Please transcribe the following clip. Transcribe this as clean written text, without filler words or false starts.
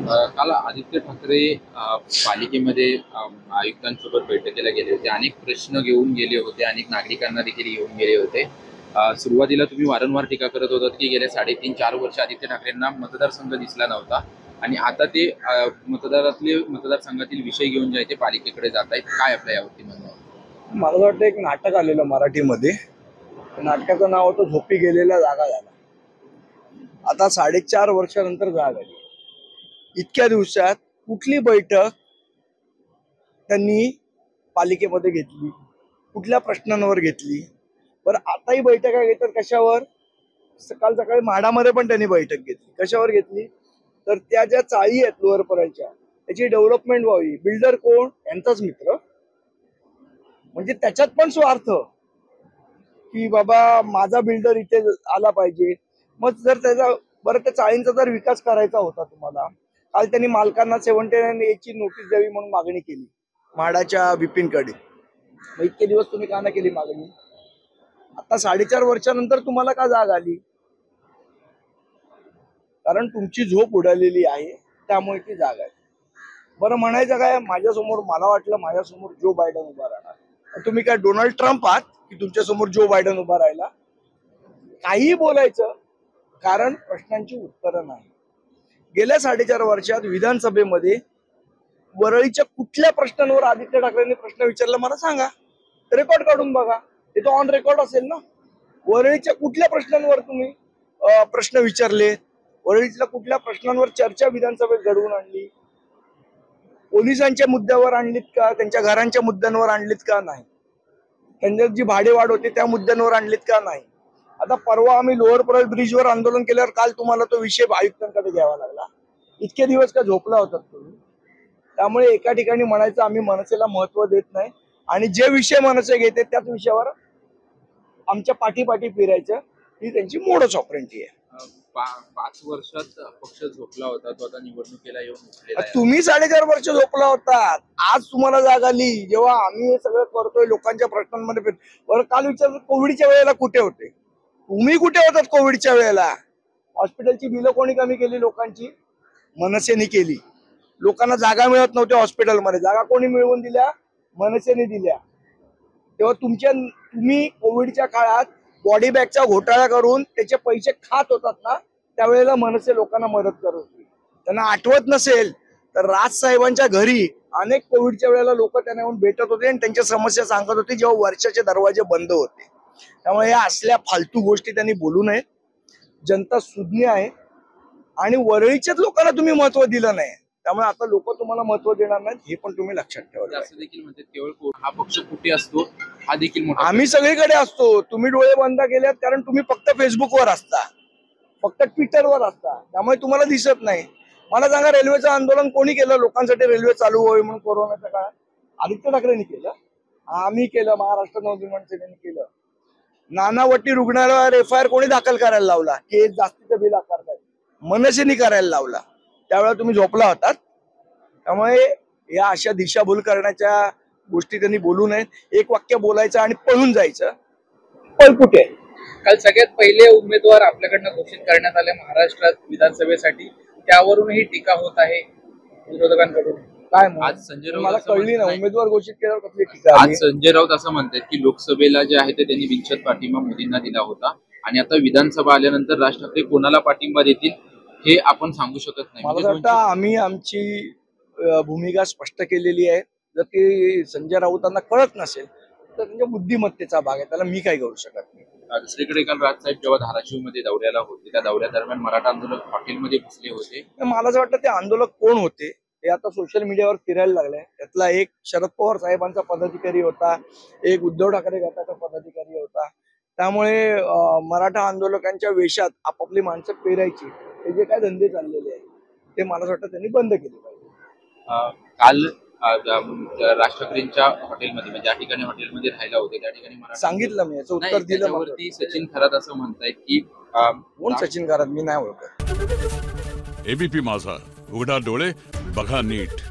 काल आदित्य ठाकरे पालिकेमध्ये आयुक्तांसोबत बैठकीला गेले होते. अनेक प्रश्न घेऊन गेले होते, अनेक नागरिकांना देखील घेऊन गेले होते. सुरुवातीला तुम्ही वारंवार टीका करत होतात की गेल्या 3.5-4 वर्ष आदित्य ठाकरेंना मतदारसंघ दिसला नव्हता आणि आता ते मतदारसंघातील विषय घेऊन जे आहे ते पालिकेकडे जात आहेत. काय आपल्या यावरती म्हणणं? मला वाटतं एक नाटक आलेलं मराठीमध्ये. नाटकाचं नाव होतं झोपी गेलेला जागा झाला. आता 4.5 वर्षानंतर जाग आली. इतक्या दिवसात कुठली बैठक त्यांनी पालिकेमध्ये घेतली, कुठल्या प्रश्नांवर घेतली? बरं, आताही बैठका घेतात कशावर? सकाळी म्हाडामध्ये पण त्यांनी बैठक घेतली. कशावर घेतली? तर त्या ज्या चाळी आहेत लोअर परळच्या त्याची डेव्हलपमेंट व्हावी. बिल्डर कोण? यांचाच मित्र. म्हणजे त्याच्यात पण स्वार्थ की बाबा माझा बिल्डर इथे आला पाहिजे. मग जर त्याचा बरं त्या चाळींचा जर विकास करायचा होता तुम्हाला, काल त्यांनी मालकांना 79A ची नोटीस द्यावी म्हणून मागणी केली म्हाडाच्या विपिनकडे. मग इतके दिवस तुम्ही का नाही केली मागणी? आता 4.5 वर्षानंतर तुम्हाला का जाग आली? कारण तुमची झोप उडालेली आहे, त्यामुळे ती जाग आहे. बरं, म्हणायचं काय, माझ्यासमोर मला वाटलं माझ्यासमोर जो बायडन उभा राहणार. तुम्ही काय डोनाल्ड ट्रम्प आहात की तुमच्या समोर जो बायडन उभा राहिला? काही बोलायचं, कारण प्रश्नांची उत्तरं नाही. गेल्या 4.5 वर्षात विधानसभेमध्ये वरळीच्या कुठल्या प्रश्नांवर आदित्य ठाकरेंनी प्रश्न विचारला मला सांगा. रेकॉर्ड काढून बघा, ते तो ऑन रेकॉर्ड असेल ना. वरळीच्या कुठल्या प्रश्नांवर तुम्ही प्रश्न विचारले? वरळीतल्या कुठल्या प्रश्नांवर चर्चा विधानसभेत घडवून आणली? पोलिसांच्या मुद्द्यावर आणलीत का? त्यांच्या घरांच्या मुद्द्यांवर आणलीत का? नाही. त्यांच्यात जी भाडेवाढ होते त्या मुद्द्यांवर आणलीत का? नाही. आता परवा आम्ही लोअर परळ ब्रिजवर आंदोलन केल्यावर काल तुम्हाला तो विषय आयुक्तांकडे घ्यावा लागला. इतके दिवस का झोपला होतात तुम्ही? त्यामुळे एका ठिकाणी म्हणायचं आम्ही मनसेला महत्व देत नाही आणि जे विषय मनसे घेते त्याच विषयावर आमच्या पाठीपाठी फिरायचं, ही त्यांची मोडच ऑपरेंटी आहे. 5 वर्षात पक्ष झोपला होता, तो आता निवडणुकीला येऊन तुम्ही 4.5 वर्ष झोपला होता. आज तुम्हाला जाग आली जेव्हा आम्ही हे सगळं करतोय लोकांच्या प्रश्नांमध्ये. बरं, काल विचारलं कोविडच्या वेळेला कुठे होते? तुम्ही कुठे होतात कोविडच्या वेळेला? हॉस्पिटलची बिलं कोणी कमी केली? लोकांची मनसेने केली. लोकांना जागा मिळत नव्हत्या हॉस्पिटलमध्ये, जागा कोणी मिळवून दिल्या? मनसेने दिल्या. तेव्हा तुम्ही कोविडच्या काळात बॉडी बॅगचा घोटाळा करून त्याचे पैसे खात होतात ना, त्यावेळेला मनसे लोकांना मदत करत होती. त्यांना आठवत नसेल तर राजसाहेबांच्या घरी अनेक कोविडच्या वेळेला लोक त्यांना येऊन भेटत होते आणि त्यांच्या समस्या सांगत होते जेव्हा वर्षाचे दरवाजे बंद होते. त्यामुळे या असल्या फालतू गोष्टी त्यांनी बोलू नयेत. जनता सुज्ञ आहे आणि वरळीच्याच लोकांना तुम्ही महत्व दिलं नाही, त्यामुळे आता लोक तुम्हाला महत्व देणार नाहीत, हे पण तुम्ही लक्षात ठेवा. असं देखील म्हणतात केवळ हा पक्ष कुठे असतो हा देखील मोठा. आम्ही सगळीकडे असतो. तुम्ही डोळे बंद केलेत कारण तुम्ही फक्त फेसबुकवर असता, फक्त ट्विटरवर असता, त्यामुळे तुम्हाला दिसत नाही. मला सांगा, रेल्वेचं आंदोलन कोणी केलं? लोकांसाठी रेल्वे चालू व्हावी म्हणून कोरोनाच्या काळात आदित्य ठाकरेंनी केलं. आम्ही केलं, महाराष्ट्र नवनिर्माण सेनेने केलं. नानावटी रुग्णालयावर FIR कोणी दाखल करायला लावला? केस जास्तीचं बिल आकारतात, मनसेने करायला लावला. त्यावेळेला तुम्ही झोपला होतात. त्यामुळे या अशा दिशाभूल करण्याच्या गोष्टी त्यांनी बोलू नयेत. एक वाक्य बोलायचं आणि पळून जायचं. पळ कुठे? काल सगळ्यात पहिले उमेदवार आपल्याकडनं घोषित करण्यात आले महाराष्ट्रात विधानसभेसाठी, त्यावरूनही टीका होत आहे विरोधकांकडून. काय आज संजय राऊत मला कळली ना, उमेदवार घोषित केल्यावर कसली टीका? आज संजय राऊत असं म्हणतात की लोकसभेला जे आहे ते त्यांनी बिनशर्त पाठिंबा मोदींना दिला होता आणि आता विधानसभा आल्यानंतर राज ठाकरे कोणाला पाठिंबा देतील हे आपण सांगू शकत नाही. मला वाटतं आम्ही आमची भूमिका स्पष्ट केलेली आहे. जर ते संजय राऊतांना कळत नसेल तर त्यांच्या बुद्धिमत्तेचा भाग आहे, त्याला मी काय करू शकत नाही. दुसरीकडे काल राजसाहेब जेव्हा धाराशिवमध्ये दौऱ्याला होते, त्या दौऱ्यादरम्यान मराठा आंदोलक हॉटेलमध्ये घुसले होते. मला असं वाटतं ते आंदोलक कोण होते हे आता सोशल मीडियावर फिरायला लागलंय. त्यातला एक शरद पवार साहेबांचा पदाधिकारी होता, एक उद्धव ठाकरे गटाचा पदाधिकारी होता. त्यामुळे मराठा आंदोलकांच्या वेशात आपापली माणसं पेरायची हे जे काय धंदे चाललेले आहेत ते मला वाटतं त्यांनी बंद केले पाहिजे. काल राज ठाकरेंच्या हॉटेलमध्ये म्हणजे ज्या ठिकाणी हॉटेलमध्ये राहायला होते त्या ठिकाणी सांगितलं मी, याचं उत्तर दिलं. सचिन खरात असं म्हणतायत की कोण सचिन खरात? मी नाही ओळखत. ABP माझा, उघडा डोळे बघा नीट.